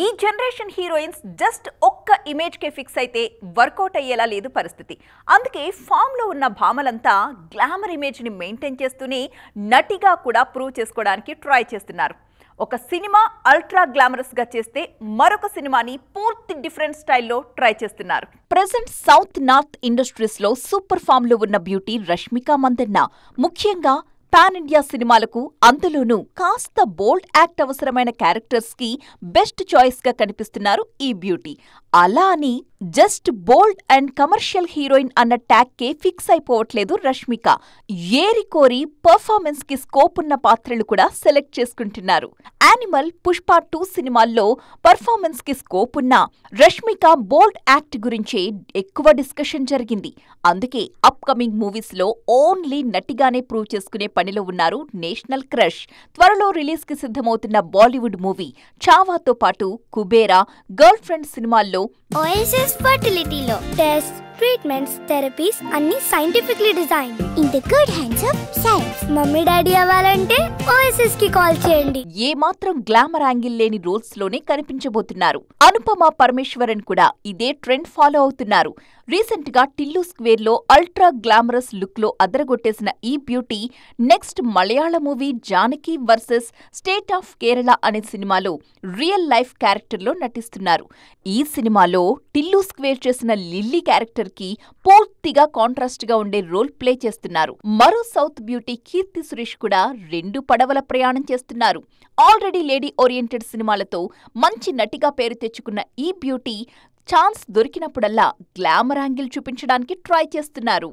ఈ generation heroines just ఒక్క image కే fix అయితే వర్కౌట్ అయ్యేలా లేదు పరిస్థితి. అందుకే ఫామ్ లో ఉన్న భామలంతా గ్లామర్ ఇమేజ్ ని మెయింటైన్ చేస్తూనే నటిగా కూడా ప్రూవ్ చేసుకోవడానికి ట్రై చేస్తున్నారు. ఒక సినిమా అల్ట్రా గ్లామరస్ గా చేస్తే మరొక సినిమాని పూర్తి డిఫరెంట్ స్టైల్లో ట్రై చేస్తున్నారు. ప్రెజెంట్ సౌత్ నార్త్ ఇండస్ట్రీస్ లో సూపర్ ఫామ్ లో ఉన్న బ్యూటీ రష్మిక మందన్న. ముఖ్యంగా పాన్ ఇండియా సినిమాలకు, అందులోనూ కాస్త బోల్డ్ యాక్ట్ అవసరమైన క్యారెక్టర్స్ కి బెస్ట్ చాయిస్ గా కనిపిస్తున్నారు ఈ బ్యూటీ. అలా అని just bold and commercial heroine అన్న ట్యాగ్ కే ఫిక్స్ అయిపోవట్లేదు రష్మిక. ఏరి కోరి పర్ఫార్మెన్స్ కి స్కోప్ ఉన్న పాత్రలు కూడా సెలెక్ట్ చేసుకుంటున్నారు. యానిమల్, పుష్ప 2 సినిమాల్లో పర్ఫార్మెన్స్ కి స్కోప్ ఉన్న రష్మిక బోల్డ్ యాక్ట్ గురించే ఎక్కువ డిస్కషన్ జరిగింది. అందుకే అప్ కమింగ్ మూవీస్ లో ఓన్లీ నటిగానే ప్రూవ్ చేసుకునే పనిలో ఉన్నారు నేషనల్ క్రష్. త్వరలో రిలీజ్ కి సిద్ధమవుతున్న బాలీవుడ్ మూవీ చావాతో పాటు కుబేరా, గర్ల్ ఫ్రెండ్ సినిమాల్లో ఓఎస్ఎస్ ఫర్టిలిటీలో టెస్ట్, ట్రీట్మెంట్స్, థెరపీస్ అన్ని scientifically design in the good hands of science. Mummy daddy అవ్వాలంటే ఓఎస్ఎస్ కి కాల్ చేయండి. ఏ మాత్రం గ్లామర్ యాంగిల్ లేని రోల్స్ లోనే కనిపించబోతున్నారు. అనుపమ పరమేశ్వరన్ కూడా ఇదే ట్రెండ్ ఫాలో అవుతున్నారు. రీసెంట్ గా టిల్లు స్క్వేర్ లో అల్ట్రా గ్లామరస్ లుక్ లో అదరగొట్టేసిన ఈ beauty next Malayala movie Janaki versus state of Kerala అనే సినిమాలో రియల్ లైఫ్ క్యారెక్టర్ లో నటిస్తున్నారు. ఈ సినిమాలో టిల్లు స్క్వేర్ చేసిన లిల్లీ క్యారెక్టర్ కి పూర్తిగా కాంట్రాస్ట్ గా ఉండే రోల్ ప్లే చేస్తున్నారు. మరో సౌత్ బ్యూటీ కీర్తి సురేష్ కూడా 2 పడవల ప్రయాణం చేస్తున్నారు. ఆల్రెడీ లేడీ ఓరియంటెడ్ సినిమాలతో మంచి నటిగా పేరు తెచ్చుకున్న ఈ బ్యూటీ ఛాన్స్ దొరికినప్పుడల్లా గ్లామర్ యాంగిల్ చూపించడానికి ట్రై చేస్తున్నారు.